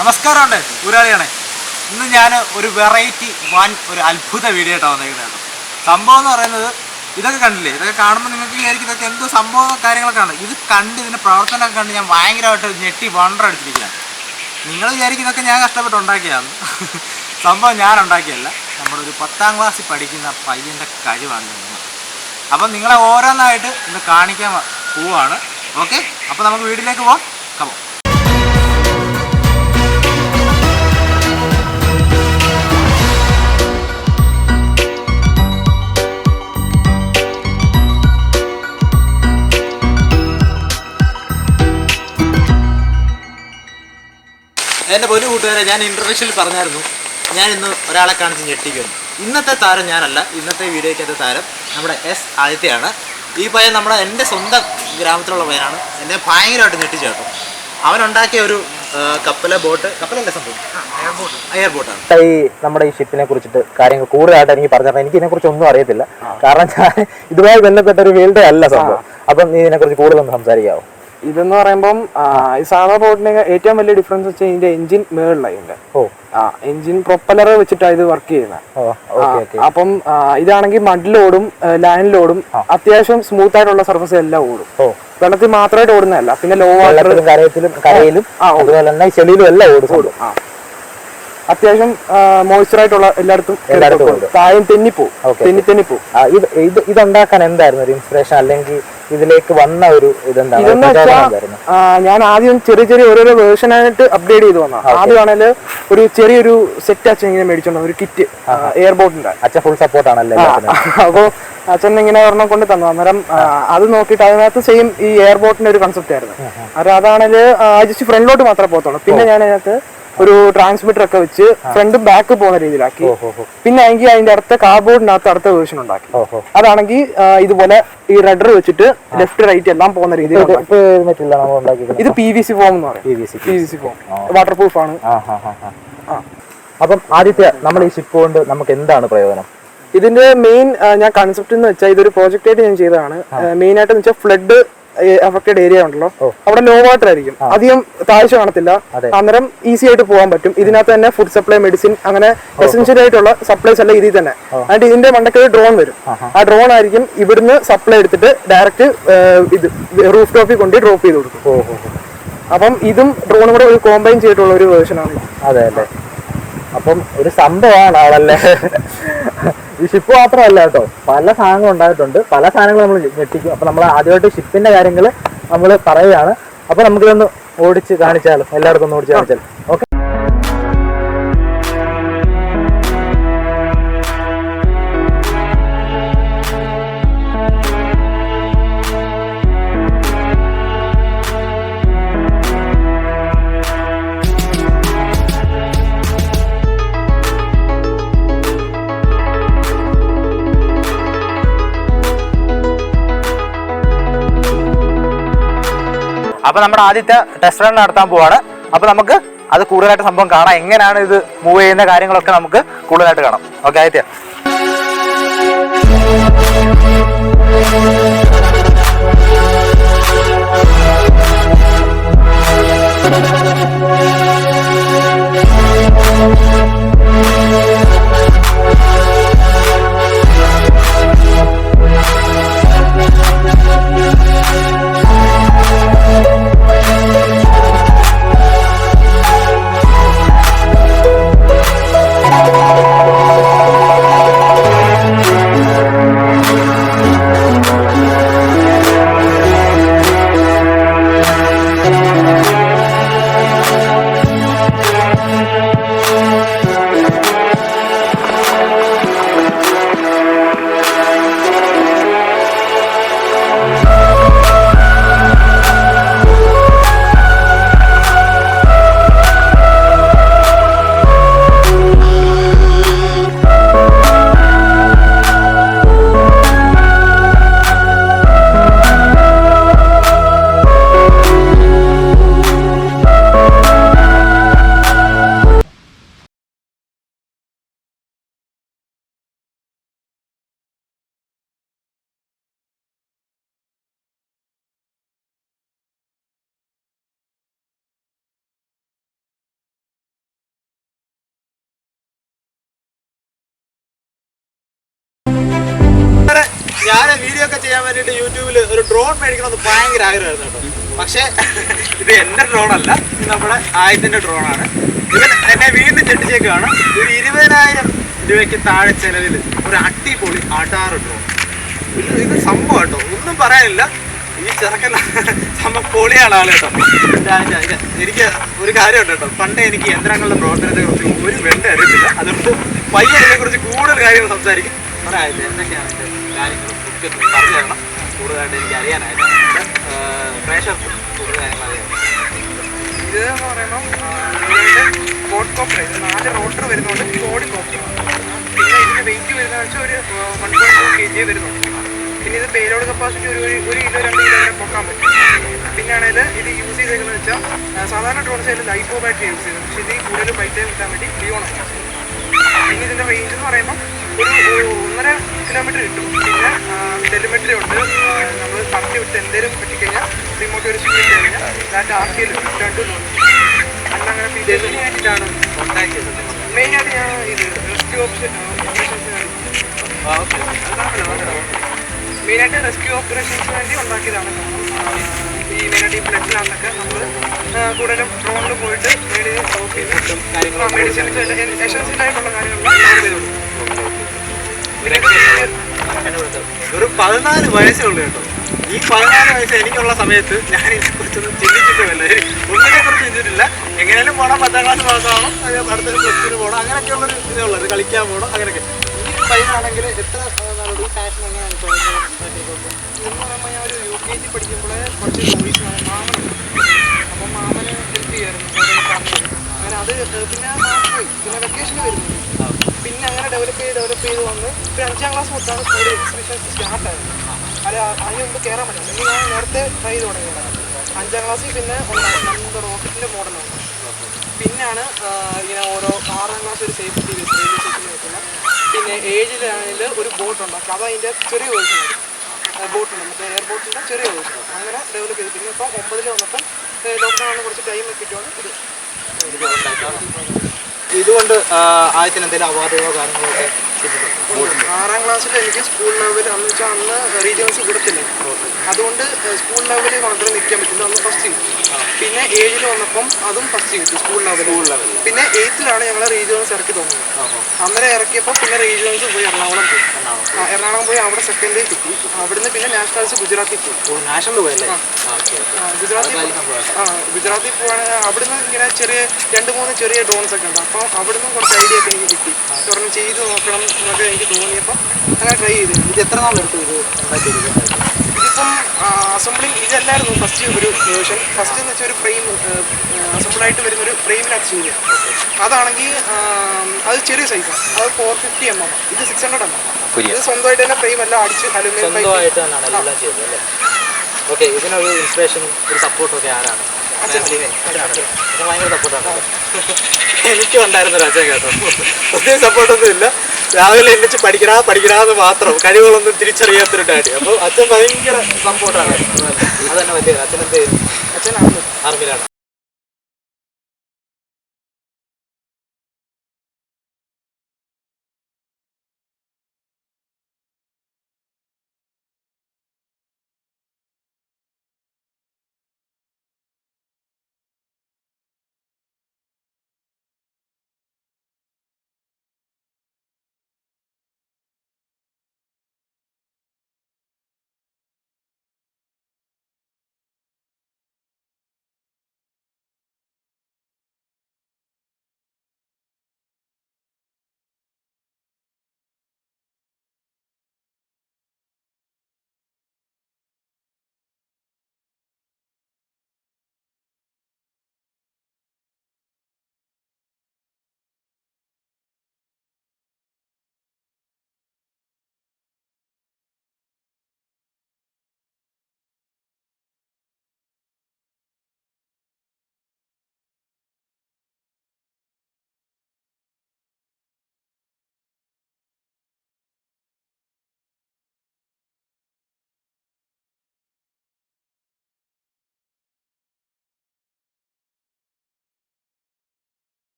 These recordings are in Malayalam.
നമസ്കാരമുണ്ട് ഊരാളിയാണേ. ഇന്ന് ഞാൻ ഒരു വെറൈറ്റി ഒരു അത്ഭുത വീഡിയോ ആയിട്ടാണ് വന്നിരിക്കുന്നത്. സംഭവം എന്ന് പറയുന്നത് ഇതൊക്കെ കണ്ടില്ലേ, ഇതൊക്കെ കാണുമ്പോൾ നിങ്ങൾക്ക് വിചാരിക്കും ഇതൊക്കെ എന്തോ സംഭവം കാര്യങ്ങളൊക്കെയാണ്. ഇത് കണ്ട് ഇതിൻ്റെ പ്രവർത്തനമൊക്കെ കണ്ട് ഞാൻ ഭയങ്കരമായിട്ട് ഞെട്ടി വണ്ടറടിച്ചിരിക്കുകയാണ്. നിങ്ങൾ വിചാരിക്കും ഇതൊക്കെ ഞാൻ കഷ്ടപ്പെട്ട് ഉണ്ടാക്കിയതാണ്. സംഭവം ഞാൻ ഉണ്ടാക്കിയല്ല, നമ്മുടെ ഒരു 10ാം ക്ലാസ്സിൽ പഠിക്കുന്ന പയ്യൻ്റെ കഴിവാണ്. അപ്പം നിങ്ങളെ ഓരോന്നായിട്ട് ഇന്ന് കാണിക്കാൻ പോവുകയാണ്. ഓക്കെ, അപ്പോൾ നമുക്ക് വീട്ടിലേക്ക് പോകാം. കമോ. എൻ്റെ പൊന്നു കൂട്ടുകാരെ, ഞാൻ ഇൻട്രൊഡക്ഷനിൽ പറഞ്ഞായിരുന്നു ഞാൻ ഇന്ന് ഒരാളെ കാണിച്ച് ഞെട്ടിക്കുന്നു. ഇന്നത്തെ താരം ഞാനല്ല, ഇന്നത്തെ വീഡിയോയ്ക്കകത്തെ താരം നമ്മുടെ എസ് ആദിത്യയാണ്. ഈ പയ്യൻ എൻ്റെ സ്വന്തം ഗ്രാമത്തിലുള്ള പയ്യനാണ്. എന്നെ ഭയങ്കരമായിട്ട് ഞെട്ടിച്ചു കേട്ടോ. അവനുണ്ടാക്കിയ ഒരു കപ്പലല്ലേ സംഭവം, എയർബോട്ടാണ്. ഈ നമ്മുടെ ഈ ഷിപ്പിനെ കുറിച്ചിട്ട് കാര്യങ്ങൾ കൂടുതലായിട്ട് എനിക്ക് പറഞ്ഞാൽ എനിക്ക് ഇതിനെക്കുറിച്ച് ഒന്നും അറിയത്തില്ല. കാരണം ഞാൻ ഇതുമായി ബന്ധപ്പെട്ട ഒരു ഫീൽഡേ അല്ല സംഭവം. അപ്പം നീ ഇതിനെക്കുറിച്ച് കൂടുതലൊന്ന് സംസാരിക്കാമോ? ഇതെന്ന് പറയുമ്പം ഈ സാധാ ബോട്ടിന് ഏറ്റവും വലിയ ഡിഫറൻസ് വെച്ചാൽ ഇതിന്റെ എഞ്ചിൻ മേളിലായില്ല. എഞ്ചിൻ പ്രൊപ്പലർ വെച്ചിട്ടാണ് ഇത് വർക്ക് ചെയ്യുന്നത്. അപ്പം ഇതാണെങ്കിൽ മഡിലോടും ലാൻഡിലോടും അത്യാവശ്യം സ്മൂത്ത് ആയിട്ടുള്ള സർഫസ് എല്ലാം ഓടും. വെള്ളത്തിൽ മാത്രമായിട്ട് ഓടുന്നതല്ല, പിന്നെ ലോ വാട്ടർ കരയിലും ചെളിയിലും എല്ലാം ഓടും. അത്യാവശ്യം മോയ്സ്ചർ ആയിട്ടുള്ള എല്ലായിടത്തും താഴെ തെന്നിപ്പോവും. ഇതുണ്ടാക്കാൻ എന്തായിരുന്നു ഒരു ഇൻസ്പിറേഷൻ, അല്ലെങ്കിൽ ഇതിലേക്ക് വന്ന ഒരു ഇതെന്ന് വെച്ചാൽ ഞാൻ ആദ്യം ചെറിയ ഓരോരോ വേർഷനായിട്ട് അപ്ഗ്രേഡ് ചെയ്ത് വന്ന. ആദ്യമാണെങ്കിൽ ഒരു ചെറിയൊരു സെറ്റ് അച്ഛൻ ഇങ്ങനെ മേടിച്ചോണ്ട ഒരു കിറ്റ് എയർബോട്ടിന്റെ. അച്ഛൻ ഫുൾ സപ്പോർട്ട് ആണല്ലേ. അപ്പൊ അച്ഛൻ ഇങ്ങനെ ഒരെണ്ണം കൊണ്ട് തന്നു. അന്നേരം അത് നോക്കിയിട്ട് അതിനകത്ത് സെയിം ഈ എയർബോട്ടിന്റെ ഒരു കൺസെപ്റ്റ് ആയിരുന്നു. അതാണെങ്കിൽ ജസ്റ്റ് ഫ്രണ്ടിലോട്ട് മാത്രമേ പോകത്തുള്ളൂ. പിന്നെ ഞാൻ അതിനകത്ത് ഒരു ട്രാൻസ്മിറ്റർ ഒക്കെ വെച്ച് ഫ്രണ്ടും ബാക്ക് പോകുന്ന രീതിയിലാക്കി. പിന്നെ ആണെങ്കിൽ അതിന്റെ അടുത്ത കാർബോർഡിനകത്ത് അടുത്ത വേർഷൻ ഉണ്ടാക്കി. അതാണെങ്കിൽ ഇതുപോലെ ഈ റഡർ വെച്ചിട്ട് ലെഫ്റ്റ് റൈറ്റ് എല്ലാം പോകുന്ന രീതിയിൽ. ഇത് PVC ഫോം എന്ന് പറയും. PVC ഫോം വാട്ടർ പ്രൂഫ് ആണ്. അപ്പം ആദിത്യ, നമ്മൾ ഈ ഷിപ്പ് കൊണ്ട് നമുക്ക് എന്താണ് പ്രയോജനം? ഇതിന്റെ മെയിൻ ഞാൻ കൺസെപ്റ്റ് എന്ന് വെച്ചാൽ ഇതൊരു പ്രോജക്റ്റ് ആയിട്ട് ഞാൻ ചെയ്തതാണ്. മെയിൻ ആയിട്ട് വെച്ചാൽ ഫ്ലഡ് അഫക്റ്റഡ് ഏരിയ ഉണ്ടല്ലോ, അവിടെ ലോ വാട്ടർ ആയിരിക്കും, അധികം താഴ്ച കാണത്തില്ല. അന്നേരം ഈസി ആയിട്ട് പോകാൻ പറ്റും. ഇതിനകത്ത് തന്നെ ഫുഡ് സപ്ലൈ, മെഡിസിൻ, അങ്ങനെ എസെൻഷ്യൽ ആയിട്ടുള്ള സപ്ലൈസ് എല്ലാം ഇതിൽ തന്നെ. എന്നിട്ട് ഇതിന്റെ മണ്ടയ്ക്ക് ഒരു ഡ്രോൺ വരും. ആ ഡ്രോൺ ആയിരിക്കും ഇവിടുന്ന് സപ്ലൈ എടുത്തിട്ട് ഡയറക്റ്റ് ഇത് റൂഫ് ടോപ്പിൽ കൊണ്ട് ഡ്രോപ്പ് ചെയ്ത് കൊടുക്കും. അപ്പം ഇതും ഡ്രോണും കൂടെ ഒരു കോമ്പൈൻ ചെയ്തിട്ടുള്ള ഒരു വേർഷനാണ്. അതെ അല്ലേ, അപ്പം ഒരു സംഭവമാണ് ആളല്ലേ. ഈ ഷിപ്പ് മാത്രമല്ല കേട്ടോ, പല സാധനങ്ങളും ഉണ്ടായിട്ടുണ്ട്. പല സാധനങ്ങളും നമ്മൾ ഞെട്ടിക്കും. അപ്പൊ നമ്മൾ ആദ്യമായിട്ട് ഷിപ്പിന്റെ കാര്യങ്ങൾ നമ്മൾ പറയുകയാണ്. അപ്പൊ നമുക്കിതൊന്ന് ഓടിച്ച് കാണിച്ചാലും, എല്ലായിടത്തും ഒന്ന് ഓടിച്ച് കാണിച്ചാലും. ഓക്കെ. അപ്പൊ നമ്മുടെ ആദ്യത്തെ ടെസ്റ്റ് റൺ നടത്താൻ പോവാണ്. അപ്പൊ നമുക്ക് അത് കൂടുതലായിട്ട് സംഭവം കാണാം. എങ്ങനെയാണ് ഇത് മൂവ് ചെയ്യുന്ന കാര്യങ്ങളൊക്കെ നമുക്ക് കൂടുതലായിട്ട് കാണാം. ഓക്കെ ആദിത്യ. ചെയ്യാൻ വേണ്ടിയിട്ട് യൂട്യൂബിൽ ഒരു ഡ്രോൺ മേടിക്കണമെന്ന് ഭയങ്കര ആഗ്രഹമായിരുന്നു കേട്ടോ. പക്ഷേ ഇത് എൻ്റെ ഡ്രോണല്ല, ഇത് നമ്മുടെ ആയതിൻ്റെ ഡ്രോണാണ്. ഇവൻ എന്നെ വീണ്ടും ചെട്ടിച്ചേക്കാണ്. ഒരു 20,000 രൂപയ്ക്ക് താഴെ ചിലവിൽ ഒരു അടിപൊളി അടാറ് ഡ്രോൺ. ഇത് സംഭവം കേട്ടോ, ഒന്നും പറയാനില്ല. ഈ ചെറുക്കൻ സംഭവം പൊളിയാണ് ആള് കേട്ടോ. എനിക്ക് ഒരു കാര്യമുണ്ട് കേട്ടോ, പണ്ട് എനിക്ക് യന്ത്രങ്ങളുടെ പ്രവർത്തനത്തെ കുറിച്ച് ഒരു വെണ്ട അറിയത്തില്ല. അതുകൊണ്ട് പയ്യെ അതിനെക്കുറിച്ച് കൂടുതൽ കാര്യങ്ങൾ സംസാരിക്കും. പറയാനില്ല എന്തൊക്കെയാണ് എൻ്റെ കാര്യങ്ങൾ പറഞ്ഞു തരണം. കൂടുതലായിട്ട് എനിക്ക് അറിയാനായിട്ട് പ്രേക്ഷകർക്ക് കൂടുതൽ കാര്യങ്ങൾ അറിയാം. ഇത് എന്ന് പറയുമ്പോൾ ബോട്ട് കോപ്പർ, 4 റോട്ടർ വരുന്നുണ്ട്, ബോഡി കോപ്പർ. പിന്നെ ഇതിൻ്റെ വെയിറ്റ് വരുന്നത് വെച്ചാൽ ഒരു 1.2 kg വരുന്നുണ്ട്. പിന്നെ ഇത് പേലോഡ് കപ്പാസിറ്റി ഒരു കിലോ 2 കിലോ വരെ പൊക്കാൻ പറ്റും. പിന്നെയാണെങ്കിൽ ഇത് യൂസ് ചെയ്തേക്കുന്നത് വെച്ചാൽ സാധാരണ ഡ്രോൺസ് അതിൽ ലൈഫോ ബാറ്ററി യൂസ് ചെയ്തത്, പക്ഷേ ഇത് കൂടുതൽ ബൈറ്റ് കിട്ടാൻ വേണ്ടി ലിയോൺ. പിന്നെ ഇതിൻ്റെ റേഞ്ച് എന്ന് പറയുമ്പോൾ ഒരു 1.5 കിലോമീറ്റർ കിട്ടും. പിന്നെ ടെലിമെട്രി ഉണ്ട്. നമ്മൾ കറക്റ്റ് വിട്ട് എന്തെങ്കിലും പറ്റിക്കഴിഞ്ഞാൽ റിമോട്ട് ഒരു സ്വിച്ച് ഇട്ട് കഴിഞ്ഞാൽ that RTL return to none. അങ്ങനെ ഫീച്ചേഴ്സിന് വേണ്ടിയിട്ടാണ് കോൺടാക്ട് ചെയ്തത്. മെയിനായിട്ട് ഞാൻ ഇത് റെസ്ക്യൂ ഓപ്പറേഷൻസിന് വേണ്ടി മെയിനായിട്ട് റെസ്ക്യൂ ഓപ്പറേഷൻസിന് വേണ്ടി ഉണ്ടാക്കിയതാണ്. ഈ മെയിനായിട്ട് ഈ ഫ്ലഡിലാണെന്നൊക്കെ നമ്മൾ കൂടുതലും ഡ്രോണിൽ പോയിട്ട് മെഡിസിൻസ് എസെൻഷ്യലായിട്ടുള്ള കാര്യങ്ങളെല്ലാം ചെയ്തുള്ളൂ. ഒരു 14 വയസ്സേ ഉള്ളൂ കേട്ടോ. ഈ 14 വയസ്സ് എനിക്കുള്ള സമയത്ത് ഞാൻ ഇതിനെക്കുറിച്ചൊന്നും ചിന്തിച്ചിട്ടുമില്ല. ഒന്നിനെക്കുറിച്ച് ചിന്തിച്ചിട്ടില്ല. എങ്ങനെയാലും പോകണം, 10ാം ക്ലാസ് പാസ്സാവണം, അടുത്തൊരു പ്ലസ് 2 പോകണം, അങ്ങനെയൊക്കെയുള്ളൊരു ഇതേ ഉള്ളത്. കളിക്കാൻ പോകണം, അങ്ങനെയൊക്കെ. ഈ പയ്യനാണെങ്കിൽ എത്ര നാളുണ്ട് ഈ പാഷൻ എങ്ങനെയാണ് എന്ന് പറയുമ്പോൾ ഞാൻ ഒരു UKG പഠിക്കുമ്പോഴേ കുറച്ച് ചോയ്സ് മാമനുണ്ട്. അപ്പോൾ മാമന് ഹെൽപ്പ് ചെയ്യായിരുന്നു അങ്ങനെ. അത് പിന്നെ മാമൻ പോയി, പിന്നെ വെക്കേഷന് വരുന്നു. പിന്നെ അങ്ങനെ ഡെവലപ്പ് ചെയ്ത് വന്ന് ഒരു 5ാം ക്ലാസ് തൊട്ടാണ് സ്കൂളിൽ എക്സിബിഷൻ സ്റ്റാർട്ടായത്. അതിന് മുമ്പ് കയറാൻ പറ്റില്ല, അല്ലെങ്കിൽ ഞാൻ നേരത്തെ ട്രൈ ചെയ്ത് തുടങ്ങിയതാണ്. 5ാം ക്ലാസ്സിൽ പിന്നെ നമ്മുടെ റോക്കറ്റിൻ്റെ മോഡലുണ്ട്. പിന്നെയാണ് ഇങ്ങനെ ഓരോ 6ാം ക്ലാസ് ഒരു സേഫ്റ്റി റെയിൽവേ സ്റ്റേഷനിൽ വെക്കുന്ന. പിന്നെ 7ലാണെങ്കിൽ ഒരു ബോട്ട് ഉണ്ടാക്കുക, അത് അതിൻ്റെ ചെറിയ വേർഷനായിരുന്നു. ബോട്ടുണ്ട്, മറ്റേ എയർബോട്ടിൻ്റെ ചെറിയ വേർഷൻ. അങ്ങനെ ഡെവലപ്പ് ചെയ്തു. പിന്നെ ഇപ്പം 9ൽ വന്നപ്പം ലോക്ക്ഡൗണിൽ കുറച്ച് ടൈം കിട്ടുവാണ് ഇത്. ഇതുകൊണ്ട് ആദ്യത്തിന് എന്തെങ്കിലും അവാർഡുകളോ കാര്യങ്ങളോ ഒക്കെ കിട്ടിയിട്ടുണ്ടോ? 6ാം ക്ലാസ്സിൽ എനിക്ക് സ്കൂൾ ലെവൽ അന്ന് വെച്ചാൽ അന്ന് റീജിയൻസ് കൊടുത്തില്ല. അതുകൊണ്ട് സ്കൂൾ ലെവലിൽ മാത്രമേ നിൽക്കാൻ പറ്റില്ല. അന്ന് ഫസ്റ്റ് കിട്ടി. പിന്നെ 7ൽ വന്നപ്പം അതും ഫസ്റ്റ് കിട്ടി സ്കൂൾ ലെവൽ. പിന്നെ 8ലാണ് ഞങ്ങൾ റീജിയൻസ് ഇറക്കി തുടങ്ങുന്നത്. അന്നേരം ഇറക്കിയപ്പോൾ പിന്നെ റീജിയൻസ് പോയി എറണാകുളം പോയി. എറണാകുളം പോയി അവിടെ സെക്കൻഡ് കിട്ടി. അവിടുന്ന് പിന്നെ നാഷണൽസ് ഗുജറാത്തിൽ പോയി. നാഷണൽ പോയല്ലേ? ഗുജറാത്തിൽ പോവാണെങ്കിൽ അവിടുന്ന് ഇങ്ങനെ ചെറിയ 2-3 ചെറിയ ഡ്രോൺസ് ഒക്കെ ഉണ്ട്. അപ്പോൾ അവിടുന്ന് കുറച്ച് ഐഡിയ ഒക്കെ എനിക്ക് കിട്ടി. ഒരെണ്ണം ചെയ്ത് നോക്കണം എന്നൊക്കെ എനിക്ക് തോന്നിയപ്പോൾ അങ്ങനെ ട്രൈ ചെയ്തു. ഇത് എത്ര നാളെടുത്തു ഇത് ഇതിപ്പം അസംബ്ലിങ് ഇതല്ലായിരുന്നു ഫസ്റ്റ് ഒരു വേർഷൻ. ഫസ്റ്റ് എന്ന് വെച്ചാൽ ഒരു ഫ്രെയിം അസംബിളായിട്ട് വരുന്നൊരു ഫ്രെയിമിനകത്ത് ചെയ്യുക. അതാണെങ്കിൽ അത് ചെറിയ സൈസാണ്, അത് 450 mm. ഇത് 600 mm. ഇത് സ്വന്തമായിട്ട് തന്നെ ഫ്രെയിം എല്ലാം അടിച്ച് അലുമിനിയം സ്വന്തമായിട്ട് തന്നെയാണ് എല്ലാം ചെയ്തത് അല്ലേ? ഓക്കെ, ഇതിനൊരു ഇൻസ്പിറേഷൻ ഒരു സപ്പോർട്ടൊക്കെ ആരാണ്? ഭയങ്കര സപ്പോർട്ടാണ്. എനിക്കും ഉണ്ടായിരുന്നൊരു അച്ഛൻ കേട്ടോ. ഒത്തിരി സപ്പോർട്ടൊന്നും ഇല്ല. രാവിലെ എണ്ണിച്ച് പഠിക്കണമെന്ന് മാത്രം, കഴിവുകളൊന്നും തിരിച്ചറിയാത്തൊരു ഡാഡി. അപ്പോൾ അച്ഛൻ ഭയങ്കര സപ്പോർട്ടാണ്. അത് തന്നെ വലിയ. അച്ഛൻ എന്ത് ചെയ്യും? അച്ഛൻ ആർമിയിലാണ്.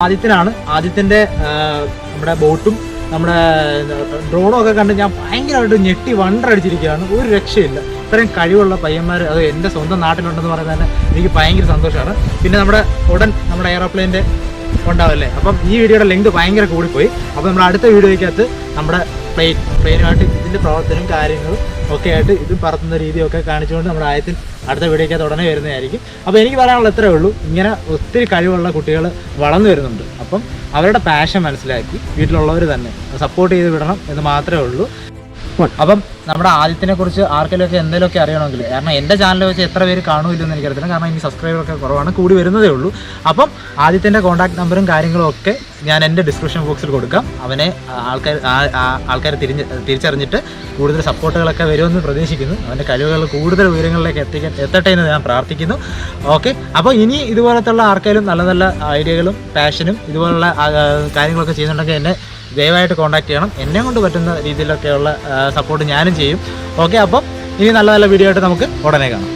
ആദ്യത്തിൻ്റെ നമ്മുടെ ബോട്ടും നമ്മുടെ ഡ്രോണും ഒക്കെ കണ്ട് ഞാൻ ഭയങ്കരമായിട്ട് ഞെട്ടി വണ്ടടിച്ചിരിക്കുകയാണ്. ഒരു രക്ഷയില്ല. ഇത്രയും കഴിവുള്ള പയ്യന്മാർ അത് എൻ്റെ സ്വന്തം നാട്ടിലുണ്ടെന്ന് പറയുന്നത് തന്നെ എനിക്ക് ഭയങ്കര സന്തോഷമാണ്. പിന്നെ നമ്മുടെ എയറോപ്ലെയിൻ്റെ ഉണ്ടാവല്ലേ. അപ്പം ഈ വീഡിയോയുടെ ലെങ്ത് ഭയങ്കര കൂടിപ്പോയി. അപ്പോൾ നമ്മുടെ അടുത്ത വീഡിയോയ്ക്കകത്ത് നമ്മുടെ പ്ലെയിനുമായിട്ട് ഇതിൻ്റെ പ്രവർത്തനവും കാര്യങ്ങളും ഒക്കെ ആയിട്ട് ഇത് പറത്തുന്ന രീതിയൊക്കെ കാണിച്ചുകൊണ്ട് നമ്മുടെ അടുത്ത വീഡിയോയ്ക്കകത്ത് ഉടനെ വരുന്നതായിരിക്കും. അപ്പോൾ എനിക്ക് പറയാനുള്ളത് ഇത്രയേ ഉള്ളൂ. ഇങ്ങനെ ഒത്തിരി കഴിവുള്ള കുട്ടികൾ വളർന്നു വരുന്നുണ്ട്. അപ്പം അവരുടെ പാഷൻ മനസ്സിലാക്കി വീട്ടിലുള്ളവർ തന്നെ സപ്പോർട്ട് ചെയ്ത് വിടണം എന്ന് മാത്രമേ ഉള്ളൂ. അപ്പം നമ്മുടെ ആദിത്യനെ കുറിച്ച് ആർക്കെങ്കിലുമൊക്കെ എന്തെങ്കിലുമൊക്കെ അറിയണമെങ്കിൽ, കാരണം എൻ്റെ ചാനൽ വെച്ച് എത്ര പേര് കാണുമില്ലെന്ന് എനിക്കറിയത്തില്ല, കാരണം ഇനി സബ്സ്ക്രൈബറൊക്കെ കുറവാണ്, കൂടി വരുന്നതേ ഉള്ളൂ. അപ്പം ആദിത്യൻ്റെ കോൺടാക്ട് നമ്പറും കാര്യങ്ങളും ഒക്കെ ഞാൻ എൻ്റെ ഡിസ്ക്രിപ്ഷൻ ബോക്സിൽ കൊടുക്കാം. അവനെ ആൾക്കാർ തിരിച്ചറിഞ്ഞിട്ട് കൂടുതൽ സപ്പോർട്ടുകളൊക്കെ വരുമെന്ന് പ്രതീക്ഷിക്കുന്നു. അവൻ്റെ കഴിവുകൾ കൂടുതൽ ഉയരങ്ങളിലേക്ക് എത്തട്ടെ എന്ന് ഞാൻ പ്രാർത്ഥിക്കുന്നു. ഓക്കെ, അപ്പോൾ ഇനി ഇതുപോലത്തുള്ള ആർക്കെങ്കിലും നല്ല നല്ല ഐഡിയകളും പാഷനും ഇതുപോലുള്ള കാര്യങ്ങളൊക്കെ ചെയ്യുന്നുണ്ടെങ്കിൽ എന്നെ ദയവായിട്ട് കോൺടാക്ട് ചെയ്യണം. എന്നെ കൊണ്ട് പറ്റുന്ന രീതിയിലൊക്കെയുള്ള സപ്പോർട്ട് ഞാനും ചെയ്യും. ഓക്കെ, അപ്പം ഇനി നല്ല നല്ല വീഡിയോ ആയിട്ട് നമുക്ക് ഉടനെ കാണാം.